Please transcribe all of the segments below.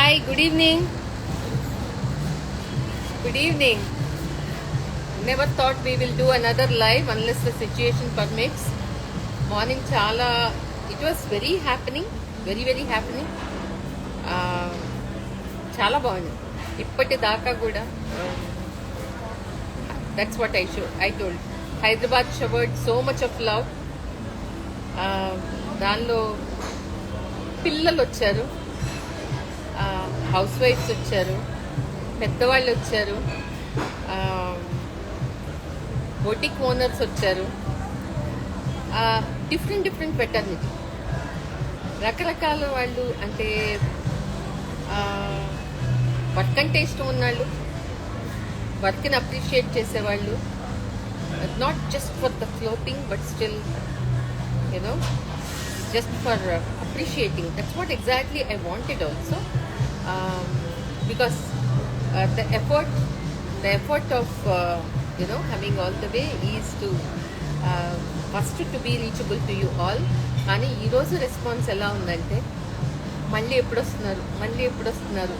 Hi, good evening. Good evening. Never thought we will do another live unless the situation permits. Morning chala, it was very happening, very happening. Chala బాగుంది ఇప్పటిదాకా కూడా. That's what I told. Hyderabad showered so much of love. దానిలో పిల్లలు వచ్చారు, house wives వచ్చారు, పెద్దవాళ్ళు వచ్చారు, boutique owners వచ్చారు, డిఫరెంట్ వెటర్నిటీ, రకరకాల వాళ్ళు. అంటే వర్క్ అంటే ఇష్టం ఉన్నాళ్ళు, వర్క్ని అప్రిషియేట్ చేసేవాళ్ళు, not just for the clothing but still you know just for appreciating. That's what exactly I wanted also, because the effort of coming all the way is to first to be reachable to you all. కానీ ఈరోజు response ఎలా ఉందంటే మళ్ళీ ఎప్పుడు వస్తున్నారు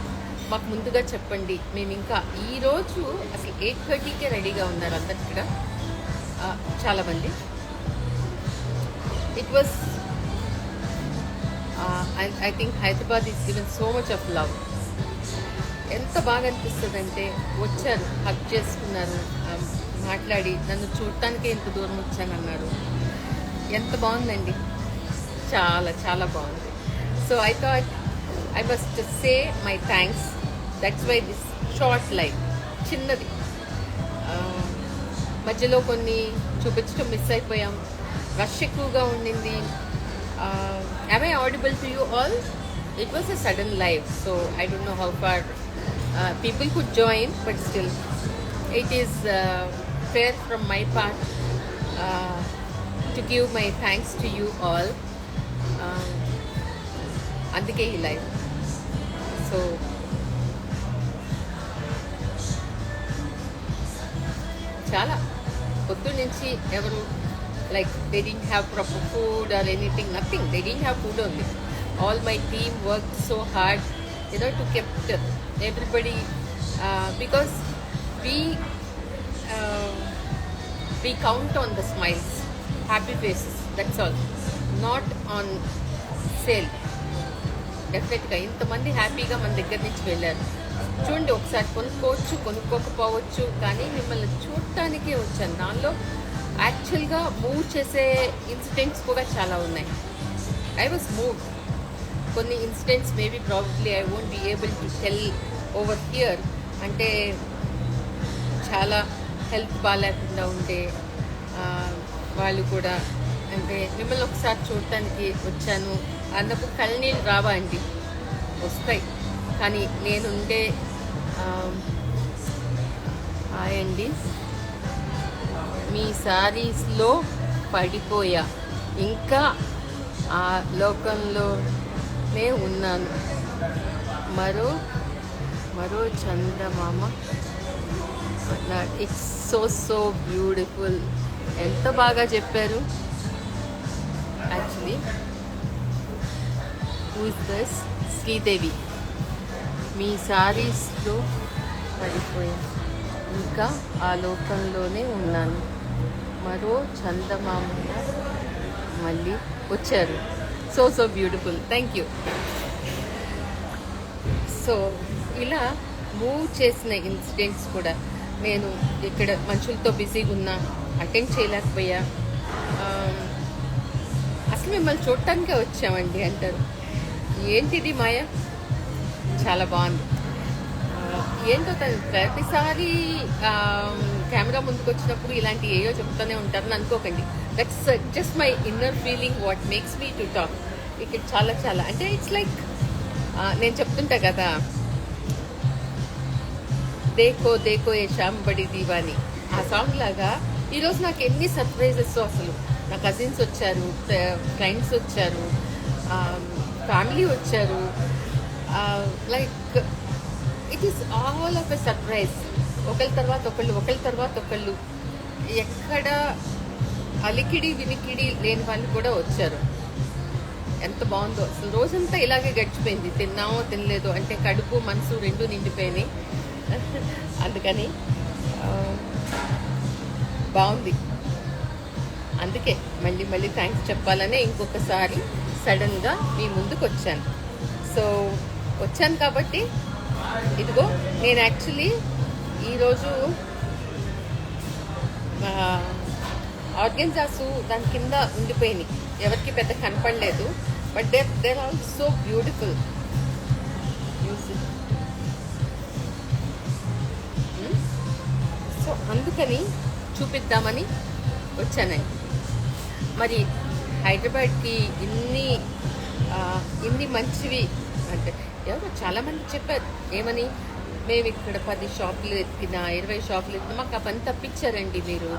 మాకు ముందుగా చెప్పండి, మేము ఇంకా ఈరోజు అసలు 8:30కే రెడీగా ఉన్నారు అందరు ఇక్కడ చాలామంది. It was I think Hyderabad is given so much of love. ఎంత బాగా అనిపిస్తుంది అంటే వచ్చారు, హక్ చేసుకున్నారు, మాట్లాడి నన్ను చూడటానికే ఇంత దూరం వచ్చానన్నారు. ఎంత బాగుందండి, చాలా బాగుంది. So I thought I must say my thanks. That's why this short life, చిన్నది. మధ్యలో కొన్ని చూపించడం మిస్ అయిపోయాం, రష్ ఎక్కువగా ఉండింది. Am I audible to you all? It was a sudden live, so I don't know how far people could join, but still it is fair from my part to give my thanks to you all. అందుకే ఈ live. So చాలా పొద్దు నుంచి ఎవరు like they didn't have proper food or anything, nothing. They didn't have food only. All my team worked so hard, to keep everybody, because we count on the smiles, happy faces, that's all, not on sale. డెఫినెట్గా ఇంతమంది హ్యాపీగా మన దగ్గర నుంచి వెళ్ళారు. చూడండి, ఒకసారి కొనుక్కోకపోవచ్చు, కానీ మిమ్మల్ని చూడటానికే వచ్చాను. దానిలో యాక్చువల్గా మూవ్ చేసే ఇన్సిడెంట్స్ కూడా చాలా ఉన్నాయి. I was move. కొన్ని incidents maybe probably I won't be able to tell over here. అంటే చాలా హెల్త్ బాగాలేకుండా ఉండే వాళ్ళు కూడా, అంటే మిమ్మల్ని ఒకసారి చూడటానికి వచ్చాను అన్నప్పుడు కళ్ళనీళ్ళు రావా అండి? వస్తాయి. కానీ నేనుండే హాయ్ అండి, మీ శారీస్లో పడిపోయా, ఇంకా ఆ లోకంలోనే ఉన్నాను, మరో చందమామ. It's so beautiful. ఎంత బాగా చెప్పారు. Actually who is this? Sridevi. మీ శారీస్లో పడిపోయా, ఇంకా ఆ లోకంలోనే ఉన్నాను, మరో చందమామయ్య మళ్ళీ వచ్చారు. So beautiful. Thank you. So ఇలా మూవ్ చేసిన ఇన్సిడెంట్స్ కూడా నేను ఇక్కడ మనుషులతో బిజీగా ఉన్నా, అటెండ్ చేయలేకపోయా. అసలు మిమ్మల్ని చూడటానికే వచ్చామండి అంటారు. ఏంటిది మాయ? చాలా బాగుంది. ఏంటో తను ప్రతిసారి కెమెరా ముందుకు వచ్చినప్పుడు ఇలాంటి ఏయో చెప్తూనే ఉంటారని అనుకోకండి. That's just my inner feeling, what makes me to talk. ఇక్కడ చాలా అంటే ఇట్స్ లైక్ నేను చెప్తుంటా కదా, దేకో ఏ శ్యామ్ బడి దీవాని, ఆ సాంగ్ లాగా ఈరోజు నాకు ఎన్ని సర్ప్రైజెస్. అసలు నా కజిన్స్ వచ్చారు, ఫ్రెండ్స్ వచ్చారు, ఫ్యామిలీ వచ్చారు. Like it is all of a surprise. ఒకరి తర్వాత ఒకళ్ళు, ఎక్కడ అలికిడి వినికిడి లేని వాళ్ళు కూడా వచ్చారు. ఎంత బాగుందో అసలు. రోజంతా ఇలాగే గడిచిపోయింది, తిన్నామో తినలేదో అంటే కడుపు మనసు రెండు నిండిపోయినాయి. అందుకని ఆ, బాగుంది. అందుకే మళ్ళీ మళ్ళీ థ్యాంక్స్ చెప్పాలనే ఇంకొకసారి సడన్గా మీ ముందుకు వచ్చాను. సో వచ్చాను కాబట్టి ఇదిగో నేను యాక్చువల్లీ ఈరోజు ఆర్గెన్జాసు దాని కింద ఉండిపోయినాయి, ఎవరికి పెద్ద కనపడలేదు. But they're all so beautiful. So అందుకని చూపిద్దామని వచ్చానండి. మరి హైదరాబాద్కి ఇన్ని మంచివి అంటే ఎవరో చాలామంది చెప్పారు ఏమని, మేము ఇక్కడ 10 షాపులు ఎత్తినా 20 షాపులు ఎత్తినా మాకు ఆ పని తప్పించారండి మీరు.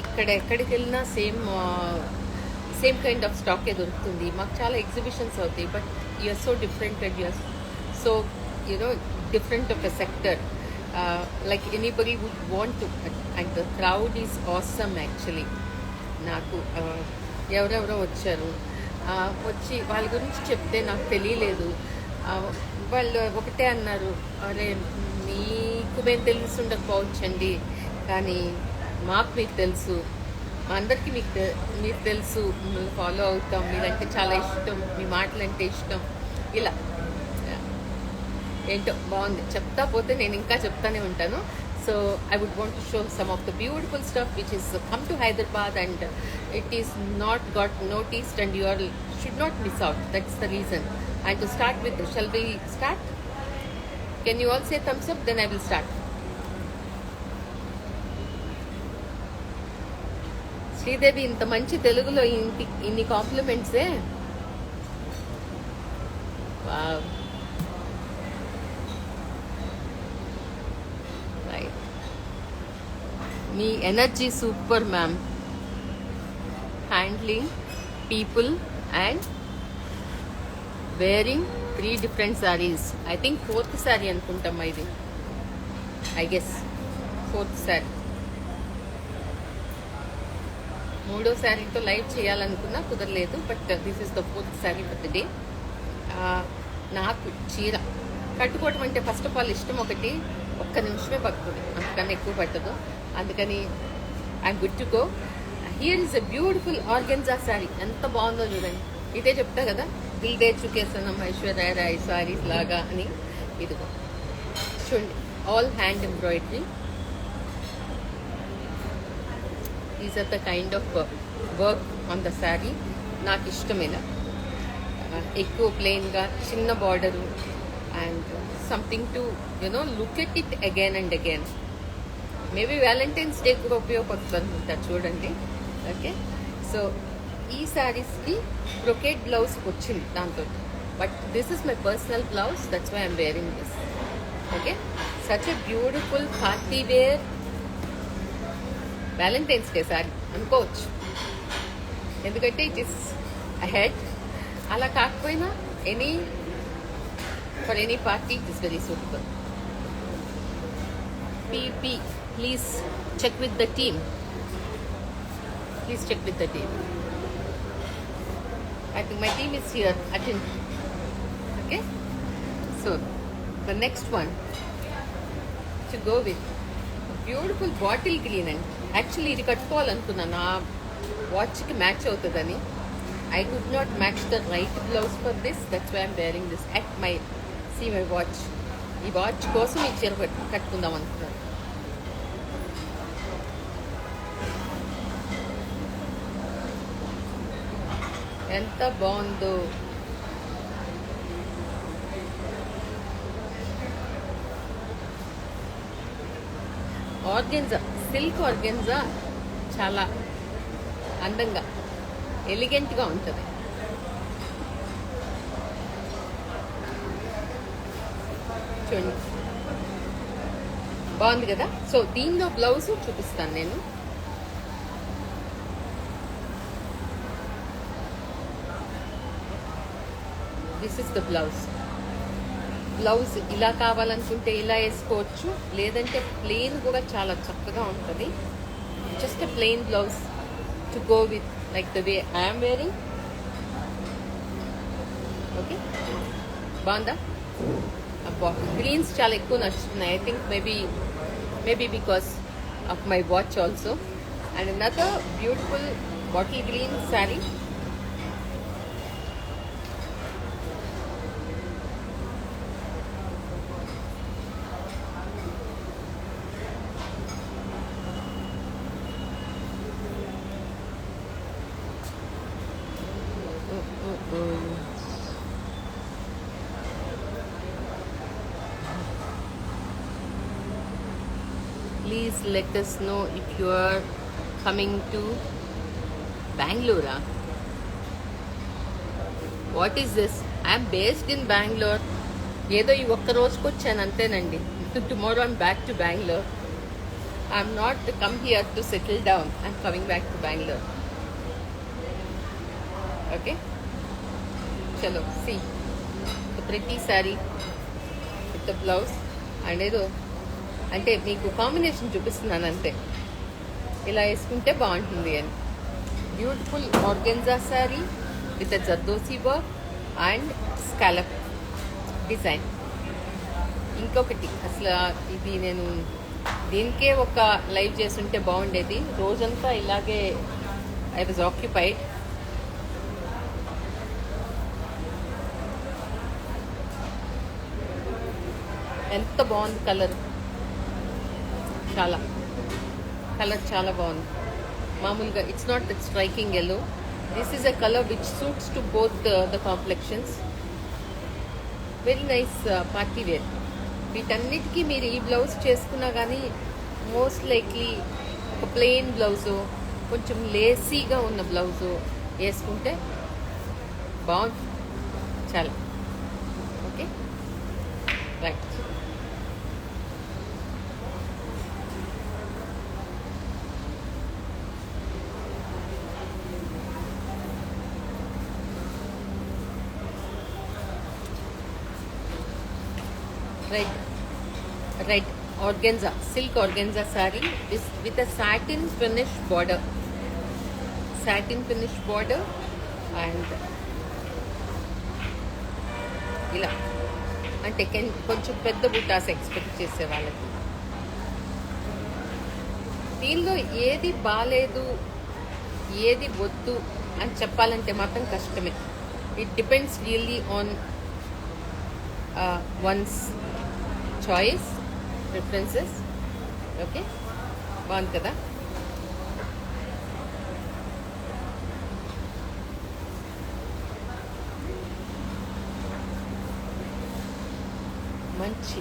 ఇక్కడ ఎక్కడికి వెళ్ళినా సేమ్ కైండ్ ఆఫ్ స్టాకే దొరుకుతుంది, మాకు చాలా ఎగ్జిబిషన్స్ అవుతాయి. But you're so different and you're so different of a sector. Like anybody would want to, and the crowd is awesome actually. నాకు ఎవరెవరో వచ్చారు, వచ్చి వాళ్ళ గురించి చెప్తే నాకు తెలియలేదు. వాళ్ళు ఒకటే అన్నారు, అరే మీకు మేము తెలిసి ఉండకపోవచ్చండి కానీ మాకు మీకు తెలుసు, మా అందరికీ మీకు తెలుసు, మిమ్మల్ని ఫాలో అవుతాం, మీరంటే చాలా ఇష్టం, మీ మాటలంటే ఇష్టం. ఇలా ఏంటో బాగుంది, చెప్తా పోతే నేను ఇంకా చెప్తానే ఉంటాను. So I would want to show some of the beautiful stuff which is come to Hyderabad and it is not got noticed and you all should not miss out. That's the reason. And to start with, shall we start? Can you all say thumbs up? Then I will start. Sridevi ఇంత మంచి తెలుగులో ఇన్ని కాంప్లిమెంట్సే. Wow. Right, మీ energy super ma'am. Handling people and wearing 3 different sarees. I think 4th saree అనుకుంటామ్మా ఇది. I guess 4th saree. 3వ శారీతో live చేయాలనుకున్నా కుదరలేదు. But this is the 4th saree for the day. నాకు చీర కట్టుకోవటం అంటే ఫస్ట్ ఆఫ్ ఆల్ ఇష్టం ఒకటి, ఒక్క నిమిషమే పడుతుంది, అంతకన్నా ఎక్కువ పట్టదు. అందుకని I'm good to go. Here is a beautiful organza sari. ఎంత బాగుందో చూడండి. ఇదే చెప్తా కదా, దిల్ దే చుకేసనం ఐశ్వర్య రాయ్ సారీస్ లాగా అని. ఇదిగో చూడండి, all hand embroidery. These are the kind of work on the sari. నాకు ఇష్టమైన ఎక్కువ ప్లెయిన్గా చిన్న border and something to look at it again and again. Maybe Valentine's day కూడా ఉపయోగపడుతుంది అనుకుంటారు చూడండి. ఓకే, సో ఈ శారీస్కి బ్రొకేట్ బ్లౌజ్ వచ్చింది దాంతో. But this is my personal blouse, that's why I'm wearing this. Okay, such a beautiful party wear Valentine's Day sari అనుకోవచ్చు, ఎందుకంటే ఇట్ ఈస్ అహెడ్. అలా కాకపోయినా for any party it is very super. పీపీ, please check with the team. Please check with the team. I think my team is here. Attend. Okay. So the next one to go with beautiful bottle green. And actually ఇది కట్టుకోవాలనుకున్నా నా వాచ్కి match అవుతుందని. I could not match the right blouse for this. That's why I'm wearing this at my watch. ఈ watch కోసం ఈ చీర కట్టుకుందాం అనుకున్నాను. ఎంత బాగుందో. ఆర్గెన్జా, సిల్క్ ఆర్గెన్జా చాలా అందంగా ఎలిగెంట్గా ఉంటుంది. చూడండి, బాగుంది కదా. సో దీనిలో బ్లౌజ్ చూపిస్తాను నేను. This is the blouse. Blouse ఇలా కావాలనుకుంటే ఇలా వేసుకోవచ్చు, లేదంటే ప్లెయిన్ కూడా చాలా చక్కగా ఉంటుంది. Just a plain blouse to go with like the way I'm wearing. Okay, బాగుందా? అబ్బా, గ్రీన్స్ చాలా ఎక్కువ నచ్చుతున్నాయి. I think maybe because of my watch also. And another beautiful bottle green sari. Please let us know if you are coming to Bangalore. Huh? What is this? I am based in Bangalore. ఏదో ఈ ఒక్క రోజుకి వచ్చాను అంతేనండి. Tomorrow I'm back to Bengaluru. I'm not come here to settle down. I'm coming back to Bengaluru. Okay, చలో see the pretty sari with the blouse. And ఏదో అంటే మీకు కాంబినేషన్ చూపిస్తున్నాను అంతే, ఇలా వేసుకుంటే బాగుంటుంది అని. Beautiful organza sari with zardozi work and scallop design. ఇంకొకటి అసలు ఇది నేను దీనికే ఒక లైవ్ చేస్తుంటే బాగుండేది. రోజంతా ఇలాగే ఐ వాజ్ ఆక్యుపైడ్. ఎంత బాగుంది కలర్, కలర్ చాలా బాగుంది. మామూలుగా it's not that striking yellow. This is a colour which suits to both the complexions. Very nice party wear. వీటన్నిటికీ మీరు ఈ బ్లౌజ్ చేసుకున్నా కానీ మోస్ట్ లైక్లీ ఒక ప్లెయిన్ బ్లౌజు, కొంచెం లేసీగా ఉన్న బ్లౌజు వేసుకుంటే బాగుంటుంది చాలా. Okay, right. Red organza, silk organza saree with a satin finish border. Satin finish border and ఇలా అంటే కొంచెం పెద్ద బుటాస్ ఎక్స్పెక్ట్ చేసే వాళ్ళకి. దీనిలో ఏది బాలేదు ఏది వద్దు అని చెప్పాలంటే మాత్రం కష్టమే. It depends really on once choice, preferences. Okay, బాగుంది కదా? మంచి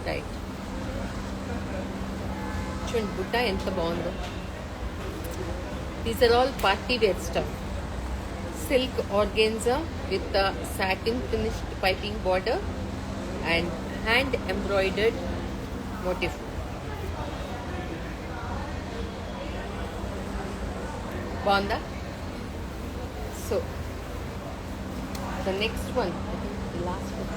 రైట్. చూడండి బుట్ట ఎంత బాగుందో. These are all party wear stuff. Silk organza with the satin finished piping border and hand embroidered motif. Banda. So the next one, I think the last one.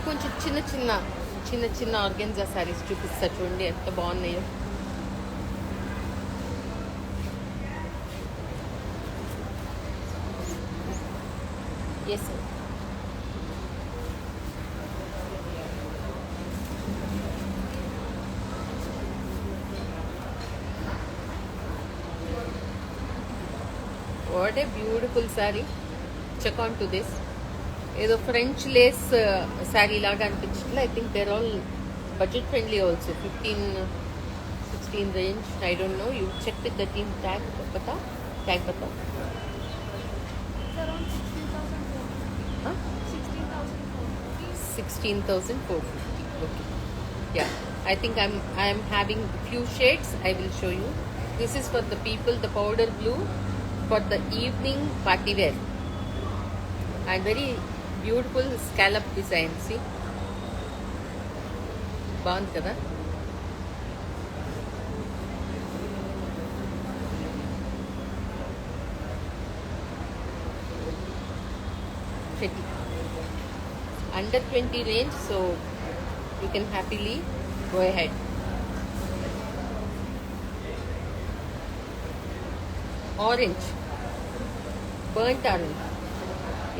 కొంచెం చిన్న చిన్న ఆర్గెన్జా శారీస్ చూపిస్తా చూడండి ఎంత బాగున్నాయో. Yes, what a beautiful sari. Check on to this. ఏదో French lace sari లాగా అనిపించట్లే. I think there all budget friendly also. 15-16 range. I don't know, you check with the team. Tag బతా. 16,450. Okay, yeah, I think I am having few shades. I will show you. This is for the people, the powder blue for the evening party wear, and very beautiful scallop design. See, బాగుంది కదా? Under 20 range, so you can happily go ahead. Orange, burnt orange,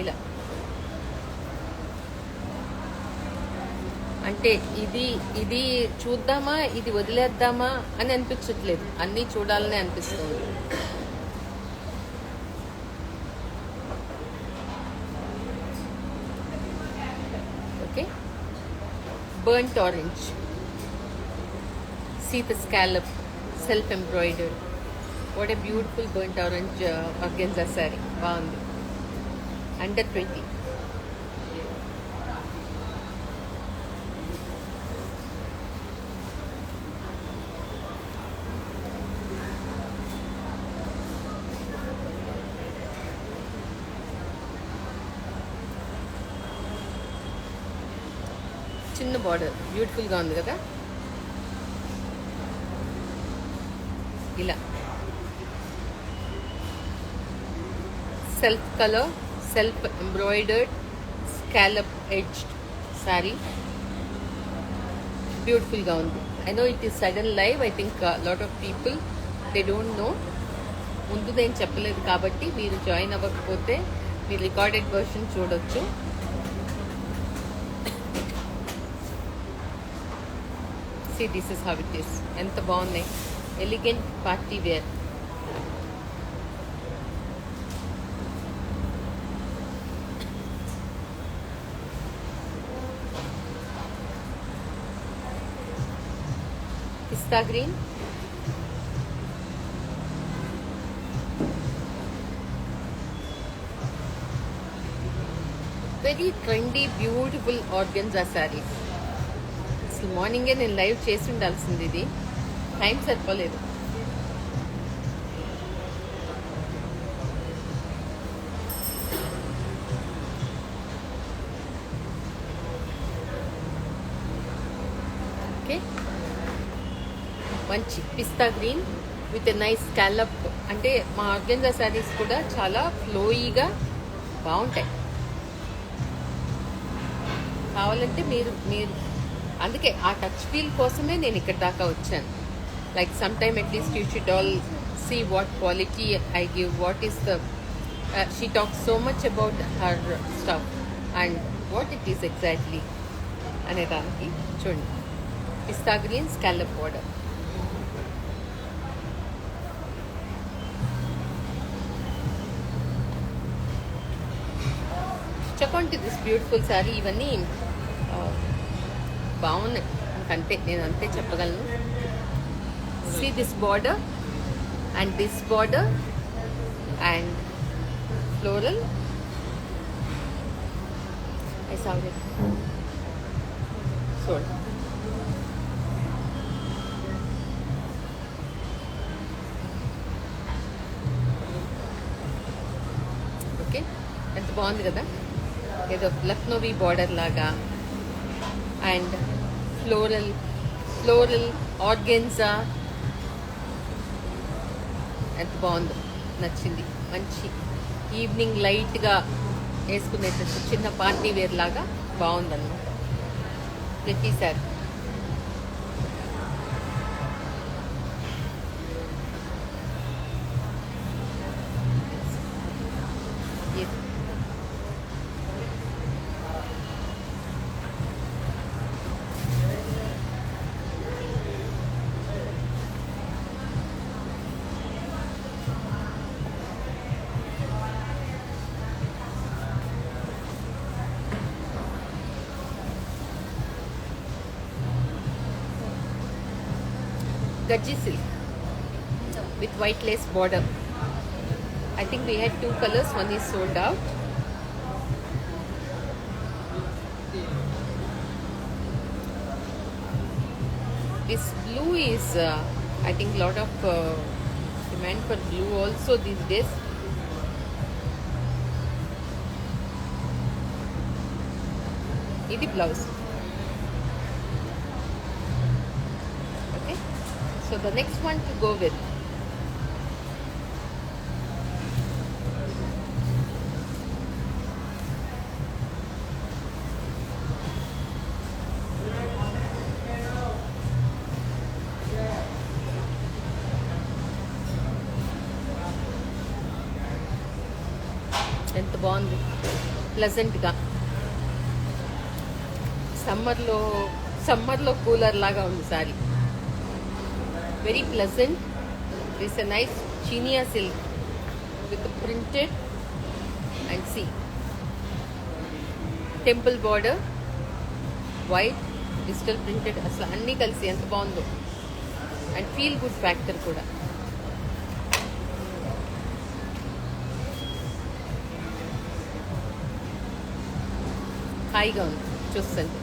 ఇలా. అంటే ఇది చూద్దామా ఇది వదిలేద్దామా అని అనిపించట్లేదు, అన్నీ చూడాలని అనిపిస్తుంది. Okay, burnt orange. See the scallop, self embroidered. What a beautiful burnt orange organza saree. బాగుంది. Under 20. చిన్న బార్డర్, బ్యూటిఫుల్గా ఉంది కదా. ఇలా self colour, self embroidered, scallop edged sari, బ్యూటిఫుల్గా ఉంది. I know it is sudden live. I think lot of people they don't know. ముందు నేను చెప్పలేదు కాబట్టి మీరు జాయిన్ అవ్వకపోతే మీరు రికార్డెడ్ వర్షన్ చూడొచ్చు. See, this is how it is. ఎంత బాగున్నాయి, elegant party wear. Pista green, very trendy beautiful organza saris. అసలు మార్నింగే నేను లైవ్ చేసి ఉండాల్సింది, ఇది టైం సరిపోలేదు. ఓకే, మంచి pista green with a nice scallop. అంటే మా ఆర్గెన్జా శారీస్ కూడా చాలా ఫ్లోయీగా బాగుంటాయి. కావాలంటే మీరు అందుకే ఆ టచ్ ఫీల్ కోసమే నేను ఇక్కడ దాకా వచ్చాను. Like some time at least you should all see what quality I give, what is the she talks so much about her stuff and what it is exactly అనేదానికి. చూడండి, పిస్తా green scallop border. Check this beautiful sari. ఇవన్నీ బాగున్నాయి, అంతే, నేను అంతే చెప్పగలను. See this border and this border and floral. I saw it. Sold. Okay, ఎంత బాగుంది కదా, ఏదో లక్నోవి బార్డర్ లాగా అండ్ ఫ్లోరల్ ఆర్గెన్జా. ఎంత బాగుందో, నచ్చింది. మంచి ఈవినింగ్ లైట్గా వేసుకునేటట్టు చిన్న పార్టీ వేర్ లాగా బాగుందన్నమాట. ప్రతిసారి Gajji silk with white lace border. I think we had 2 colors, one is sold out. This blue is I think lot of demand for blue also these days. Idi blouse. So the next one to go with, బాగుంది, ప్లెజెంట్గా. సమ్మర్లో cooler లాగా ఉంది sari. Very pleasant. This a nice చీనియా silk with printed and see temple border, white digital printed, అసలు అన్నీ కలిసి ఎంత బాగుందో. అండ్ ఫీల్ గుడ్ ఫ్యాక్టర్ కూడా. హాయిగా ఉంది చూస్తుంది.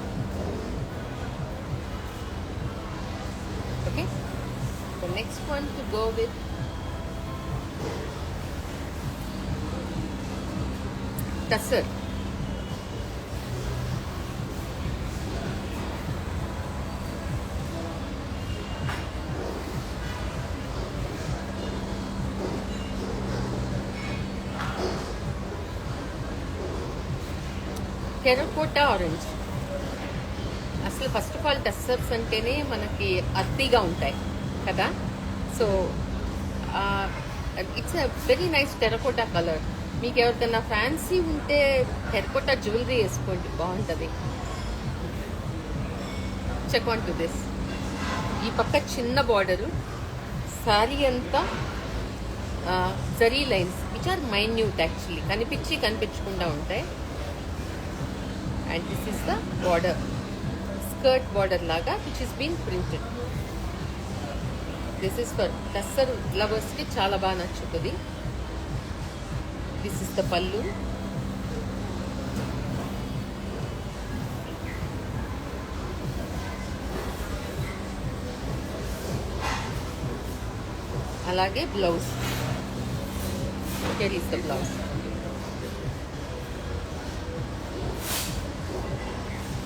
Okay, the next one to go with tussar. Terracotta orange. అసలు ఫస్ట్ ఆఫ్ ఆల్ టస్సర్స్ అంటేనే మనకి అత్తిగా ఉంటాయి కదా. So it's a very nice terracotta colour. మీకు ఎవరికైనా ఫ్యాన్సీ ఉంటే టెర్రకోటా జ్యువెలరీ వేసుకోండి, బాగుంటుంది. Check on to this. ఈ పక్క చిన్న బార్డరు, సారీ అంతా zari lines which are minute actually, కనిపించకుండా ఉంటాయి. And this is the border, skirt border laga, which is been printed. This is for tassar lovers ki chaala baa nachutadi. This is the pallu. Alage blouse. Here is the blouse.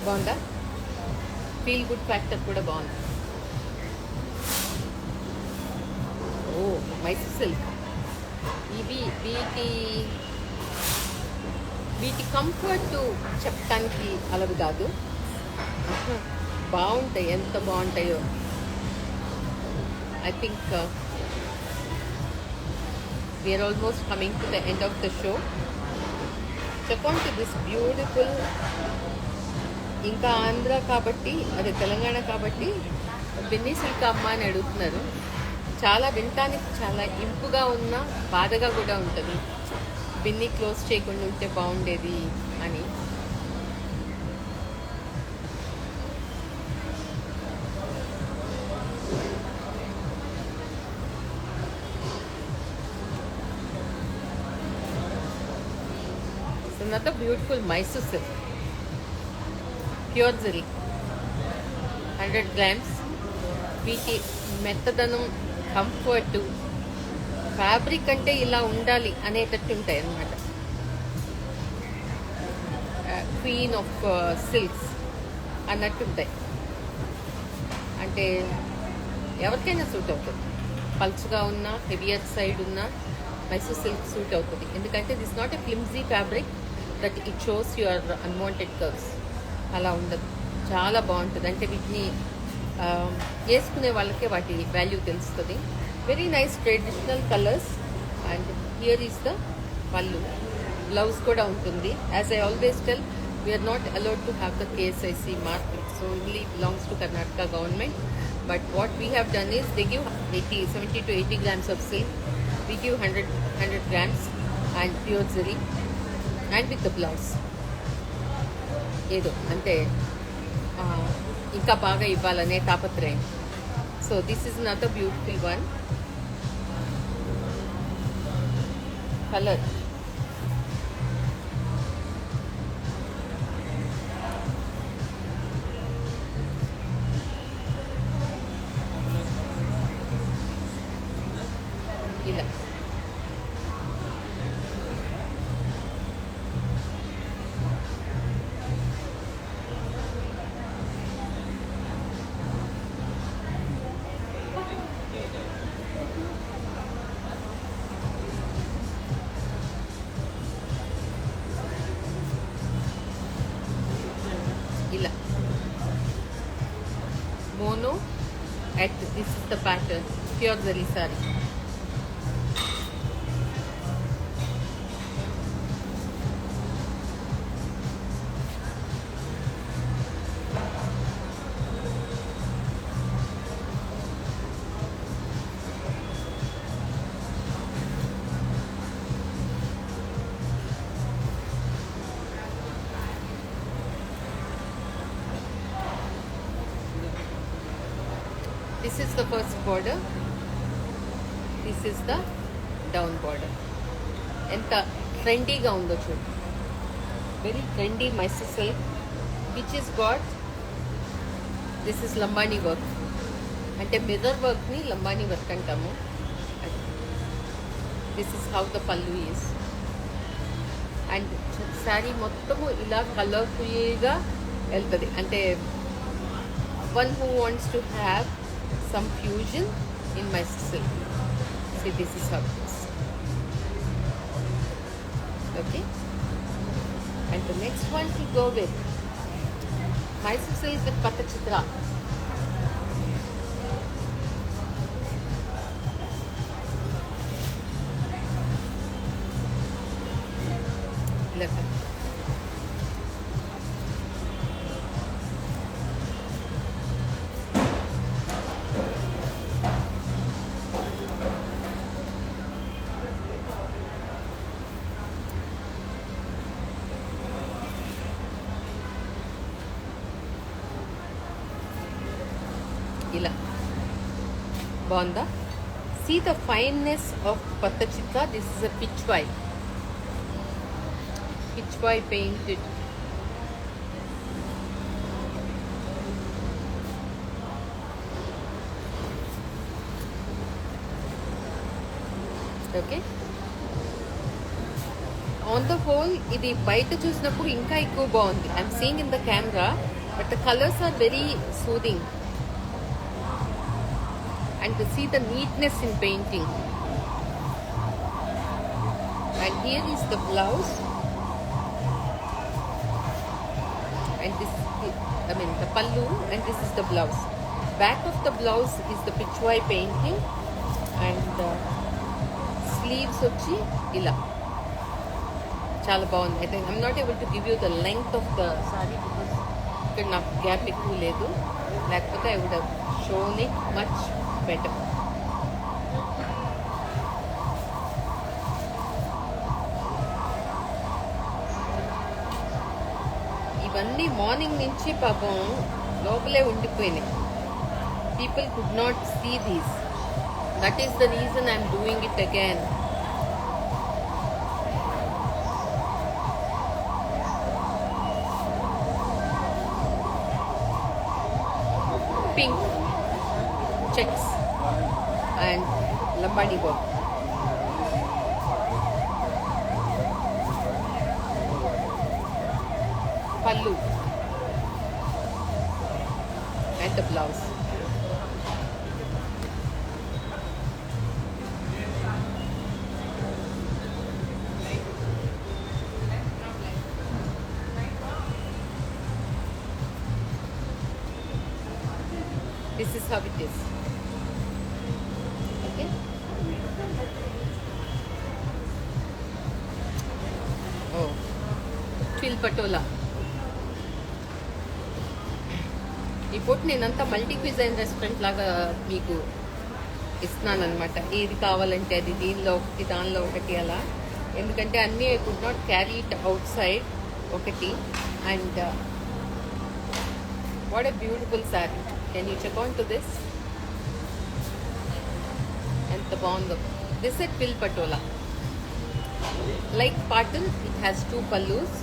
బాగుందా? Feel good factor కూడా బాగుంది. Oh Mysore silk. ఇవి వీటి comfort చెప్పడానికి అలవి కాదు, బాగుంటాయి, ఎంత బాగుంటాయో. I think we're almost coming to the end of the show. Check on to this beautiful. ఇంకా ఆంధ్ర కాబట్టి, అదే తెలంగాణ కాబట్టి బిన్నీ సిల్క్ అమ్మ అని అడుగుతున్నారు. చాలా వినటానికి చాలా ఇంపుగా ఉన్న, బాధగా కూడా ఉంటుంది. బిన్నీ క్లోజ్ చేయకుండా ఉంటే బాగుండేది అని. another beautiful Mysore silk. Pure zari, 100 grams. వీటి మెత్తదనం, కంఫర్ట్, ఫ్యాబ్రిక్ అంటే ఇలా ఉండాలి అనేటట్టు ఉంటాయి అన్నమాట. క్వీన్ ఆఫ్ సిల్క్స్ అన్నట్టు ఉంటాయి. అంటే ఎవరికైనా సూట్ అవుతుంది. పల్చగా ఉన్న, హెవియర్ సైడ్ ఉన్న మైసూర్ సిల్క్ సూట్ అవుతుంది. ఎందుకంటే this not a flimsy fabric that it shows your unwanted curves. అలా ఉండదు, చాలా బాగుంటుంది. అంటే వీటిని వేసుకునే వాళ్ళకే వాటి వాల్యూ తెలుస్తుంది. Very nice traditional colours. And here is the pallu. Blouse కూడా ఉంటుంది. As I always tell, we're not allowed to have the KSIC mark. It's only belongs to Karnataka government. But what we have done is they give 70 to 80 grams of silk. We give 100 grams and pure zari and with the blouse. ఏదో అంటే ఇంకా బాగా ఇవ్వాలనే తాపత్రయం. So this is another beautiful one colour. ఇలా ఇలా mono at this is the pattern, pure zari saree. This is the first border. This is the down border. ఎంత ట్రెండీగా ఉందో చూడు. Very trendy Mysore silk which is got this is Lambani work. అంటే mirror వర్క్ని Lambani work అంటాము. This is how the pallu is. And sari మొత్తము ఇలా కలర్ఫుల్గా వెళ్తుంది. అంటే one who wants to have some fusion in Mysore silk. See, this is how it is. Okay, and the next one to go with Mysore silk with Pattachitra. Look. ఇలా బాగుందా? See the fineness of Pattachitra. This is a Pichwai painted. Okay, on the whole ఇది బయట చూసినప్పుడు ఇంకా ఎక్కువ బాగుంది. I'm seeing in the camera, but the colours are very soothing. And to see the neatness in painting. And here is the blouse, and this the pallu, and this is the blouse. Back of the blouse is the pichwai painting, and the sleeves వచ్చి ఇలా చాలా బాగుంది. అయితే I'm not able to give you the length of the saree because ఇక్కడ నాకు gap ఎక్కువ లేదు. లేకపోతే I would have shown it much better. ఇవన్నీ మార్నింగ్ నుంచి పాపం లోపలే ఉండిపోయినాయి. People could not see these. That is the reason I'm doing it again. Pink checks and lambadi work. Pallu and the blouse. This is how it is. Okay. Oh, twill patola. ఈ పూట నేనంతా multi క్విజైన్ restaurant లాగా మీకు ఇస్తున్నాను అనమాట. ఏది కావాలంటే అది, దీనిలో ఒకటి దానిలో ఒకటి అలా. ఎందుకంటే అన్నీ I could not carry it outside ఒకటి. And what a beautiful sari. Can you check on to this? ఎంత బాగుందో. This at twill Patola. Like పాటల్, it has 2 pallus.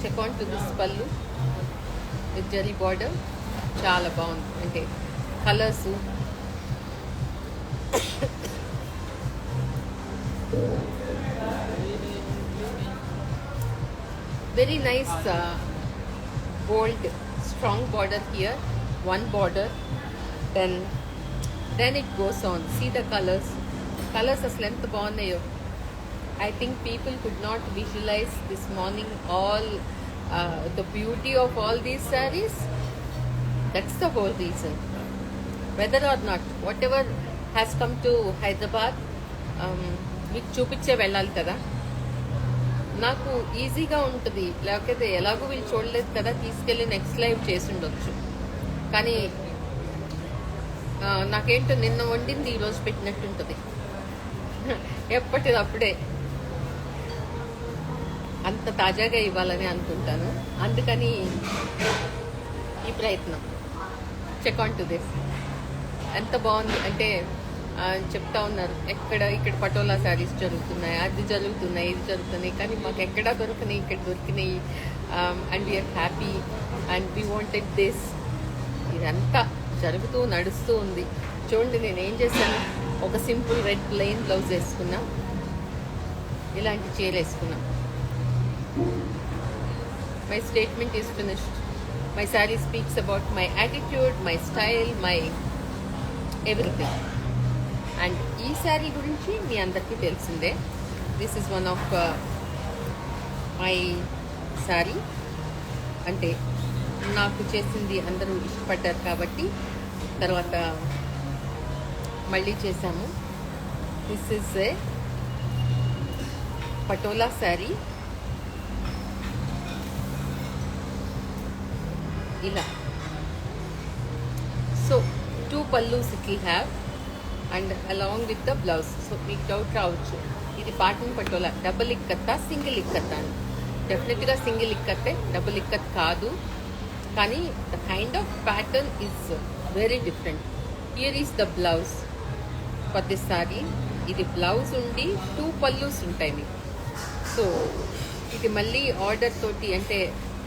Check on to this pallu with zari border. చాలా బాగుంది. అంటే colours very nice, bold, strong border here. One border, then it goes on. See the colors asla enta baagunayo. I think people could not visualize this morning all the beauty of all these sarees. That's the whole reason. Whether or not, whatever has come to Hyderabad, మీకు చూపించే వెళ్ళాలి కదా. నాకు ఈజీగా ఉంటుంది. లేకపోతే ఎలాగో వీళ్ళు చూడలేదు కదా, తీసుకెళ్ళి నెక్స్ట్ లైవ్ చేసి ఉండొచ్చు. కానీ నాకేంటో నిన్న వండింది ఈరోజు పెట్టినట్టుంటుంది. ఎప్పటిదప్పుడే అంత తాజాగా ఇవ్వాలని అనుకుంటాను. అందుకని ఈ ప్రయత్నం. Check on to this. ఎంత బాగుంది అంటే చెప్తా ఉన్నారు ఇక్కడ పటోలా శారీస్ జరుగుతున్నాయి, అది జరుగుతున్నాయి, ఇది జరుగుతున్నాయి, కానీ మాకు ఎక్కడా దొరికినాయి, ఇక్కడ దొరికినాయి. And we're happy and we wanted this. ఇదంతా జరుగుతూ నడుస్తూ ఉంది. చూడండి నేను ఏం చేశాను, ఒక సింపుల్ రెడ్ ప్లెయిన్ బ్లౌజ్ వేసుకున్నా, ఇలాంటి చీర వేసుకున్నా. My statement is finished. My sari speaks about my attitude, my style, my everything. And ఈ శారీ గురించి మీ అందరికీ తెలిసిందే. This is one of my sari. అంటే నాకు చేసింది అందరూ ఇష్టపడ్డారు కాబట్టి తర్వాత మళ్ళీ చేశాము. This is a Patola sari. ఇలా so 2 pallus it will have and along with the blouse. So మీకు డౌట్ రావచ్చు, ఇది పాటన్ పటోలా డబుల్ ఇక్కత్తా సింగిల్ ఇక్కత్తా అని. డెఫినెట్గా సింగిల్ ఇక్కత్తే, డబుల్ ఇక్కత్ కాదు. కానీ the kind of pattern is very different. Here is the blouse for this sorry. ఇది బ్లౌజ్ ఉండి 2 పల్లూస్ ఉంటాయి మీకు. సో ఇది మళ్ళీ ఆర్డర్ తోటి, అంటే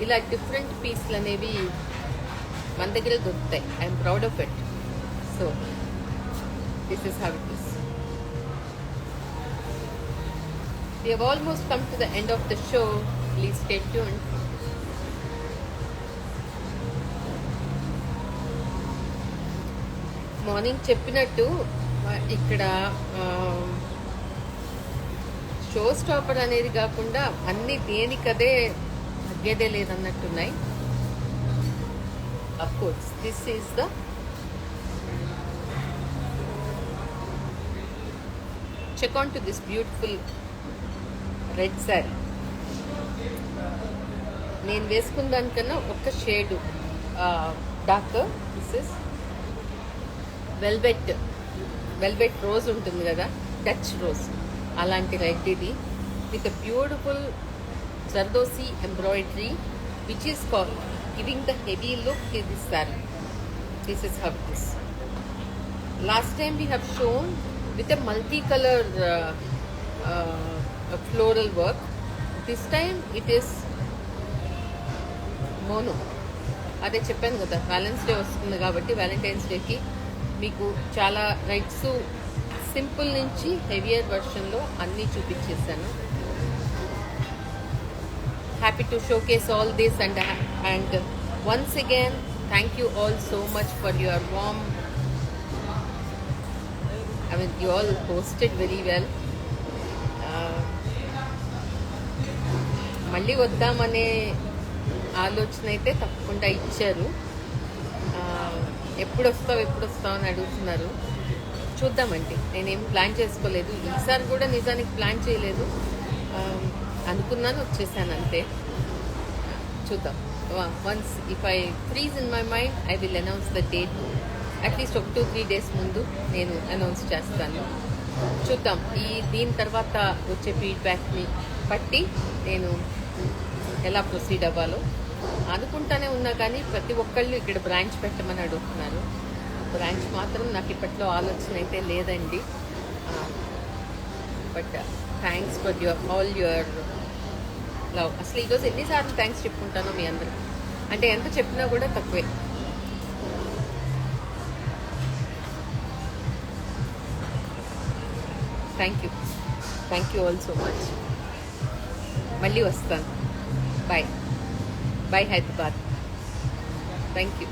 ఇలా డిఫరెంట్ పీస్లు అనేవి మన దగ్గర దొరుకుతాయి. I'm proud of it. So this is how it is. We have almost come to the end of the show. Please stay tuned. Morning చెప్పినట్టు ఇక్కడ షో స్టాపర్ అనేది కాకుండా అన్ని దేనికదే తగ్గేదే లేదన్నట్టున్నాయి. Of course this is the check on to this beautiful red sari. నేను వేసుకున్న దానికన్నా ఒక్క shade dark. This is velvet rose ఉంటుంది కదా, డచ్ రోజ్, అలాంటి రెడ్ ఇది with beautiful zardozi embroidery which is giving the heavy look to this sari. This is how it is. Last time we have shown with a multicolor floral work. This time it is mono. అదే చెప్పాను కదా, violence day వస్తుంది కాబట్టి Valentine's డేకి మీకు చాలా reds simple నుంచి heavier వర్షన్లో అన్నీ చూపించేసాను. Happy to showcase all this and once again thank you all so much for your warm. I mean, you all hosted very well. మళ్ళీ వద్దామనే ఆలోచన అయితే తప్పకుండా ఇచ్చారు. ఎప్పుడు వస్తావు అని అడుగుతున్నారు. చూద్దామండి, నేనేం ప్లాన్ చేసుకోలేదు. ఈసారి కూడా నిజానికి ప్లాన్ చేయలేదు. అనుకున్నాను, వచ్చేసాను అంతే. చూద్దాం. Once if I freeze in my mind I will announce the date. At least ఒక 2-3 డేస్ ముందు నేను అనౌన్స్ చేస్తాను. చూద్దాం. దీని తర్వాత వచ్చే ఫీడ్బ్యాక్ని బట్టి నేను ఎలా ప్రొసీడ్ అవ్వాలో అనుకుంటానే ఉన్నా. కానీ ప్రతి ఒక్కళ్ళు ఇక్కడ బ్రాంచ్ పెట్టమని అడుగుతున్నారు. బ్రాంచ్ మాత్రం నాకు ఇప్పట్లో ఆలోచన అయితే లేదండి. But thanks for all your love. అసలు ఈరోజు ఎన్నిసార్లు థ్యాంక్స్ చెప్పుకుంటానో మీ అందరికి, అంటే ఎంత చెప్పినా కూడా తక్కువే. Thank you all so much. మళ్ళీ వస్తాను. బాయ్ హైదరాబాద్. Thank you.